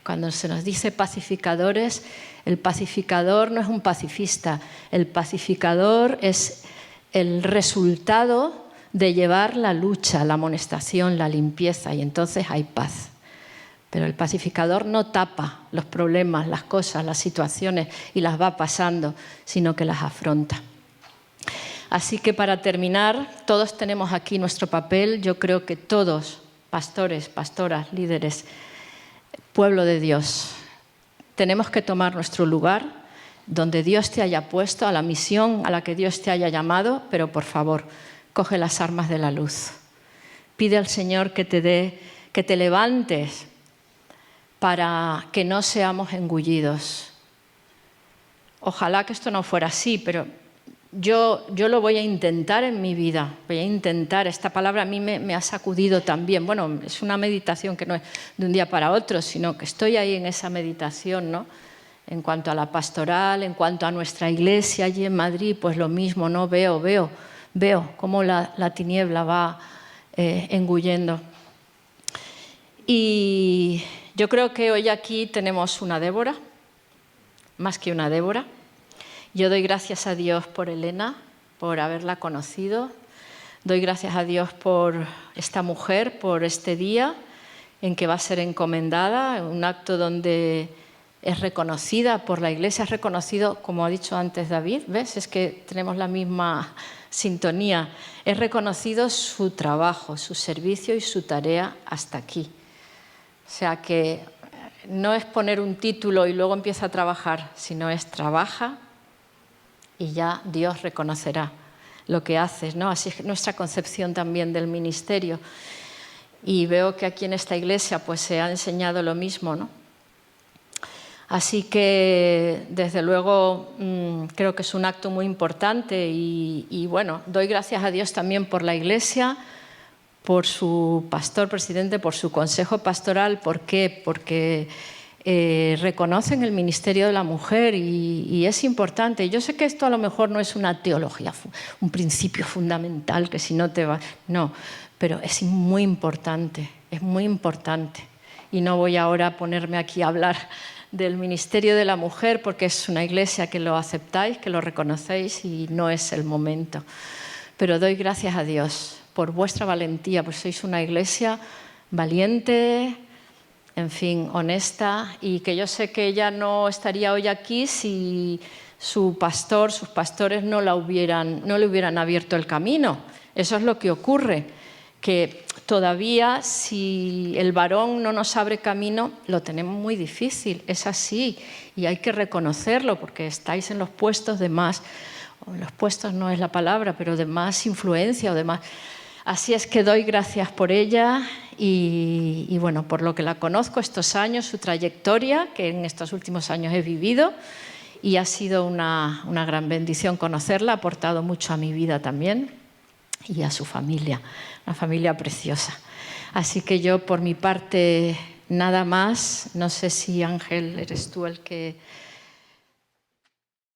S1: Cuando se nos dice pacificadores, el pacificador no es un pacifista, el pacificador es el resultado de llevar la lucha, la amonestación, la limpieza, y entonces hay paz. Pero el pacificador no tapa los problemas, las cosas, las situaciones y las va pasando, sino que las afronta. Así que para terminar, todos tenemos aquí nuestro papel. Yo creo que todos, pastores, pastoras, líderes, pueblo de Dios, tenemos que tomar nuestro lugar donde Dios te haya puesto, a la misión a la que Dios te haya llamado, pero por favor, coge las armas de la luz. Pide al Señor que te levantes para que no seamos engullidos. Ojalá que esto no fuera así, pero yo lo voy a intentar en mi vida. Voy a intentar. Esta palabra a mí me ha sacudido también. Bueno, es una meditación que no es de un día para otro, sino que estoy ahí en esa meditación, ¿no? En cuanto a la pastoral, en cuanto a nuestra iglesia allí en Madrid, pues lo mismo, ¿no? Veo cómo la tiniebla va engullendo. Y yo creo que hoy aquí tenemos una Débora, más que una Débora. Yo doy gracias a Dios por Elena, por haberla conocido. Doy gracias a Dios por esta mujer, por este día en que va a ser encomendada, un acto donde es reconocida por la Iglesia, es reconocido, como ha dicho antes David, ¿ves? Es que tenemos la misma sintonía. Es reconocido su trabajo, su servicio y su tarea hasta aquí. O sea que no es poner un título y luego empieza a trabajar, sino es trabaja y ya Dios reconocerá lo que haces, ¿no? Así es nuestra concepción también del ministerio. Y veo que aquí en esta iglesia pues se ha enseñado lo mismo, ¿no? Así que, desde luego, creo que es un acto muy importante y bueno, doy gracias a Dios también por la Iglesia, por su pastor presidente, por su consejo pastoral. ¿Por qué? Porque reconocen el ministerio de la mujer y es importante. Yo sé que esto a lo mejor no es una teología, un principio fundamental que si no te va... No, pero es muy importante, es muy importante. Y no voy ahora a ponerme aquí a hablar del ministerio de la mujer, porque es una iglesia que lo aceptáis, que lo reconocéis y no es el momento. Pero doy gracias a Dios por vuestra valentía, pues sois una iglesia valiente, en fin, honesta, y que yo sé que ella no estaría hoy aquí si su pastor, sus pastores no le hubieran abierto el camino. Eso es lo que ocurre, que todavía si el varón no nos abre camino, lo tenemos muy difícil, es así, y hay que reconocerlo porque estáis en los puestos de más, o los puestos no es la palabra, pero de más influencia o de más. Así es que doy gracias por ella y bueno, por lo que la conozco estos años, su trayectoria, que en estos últimos años he vivido, y ha sido una gran bendición conocerla, ha aportado mucho a mi vida también y a su familia. Una familia preciosa. Así que yo, por mi parte, nada más. No sé si, Ángel, eres tú el que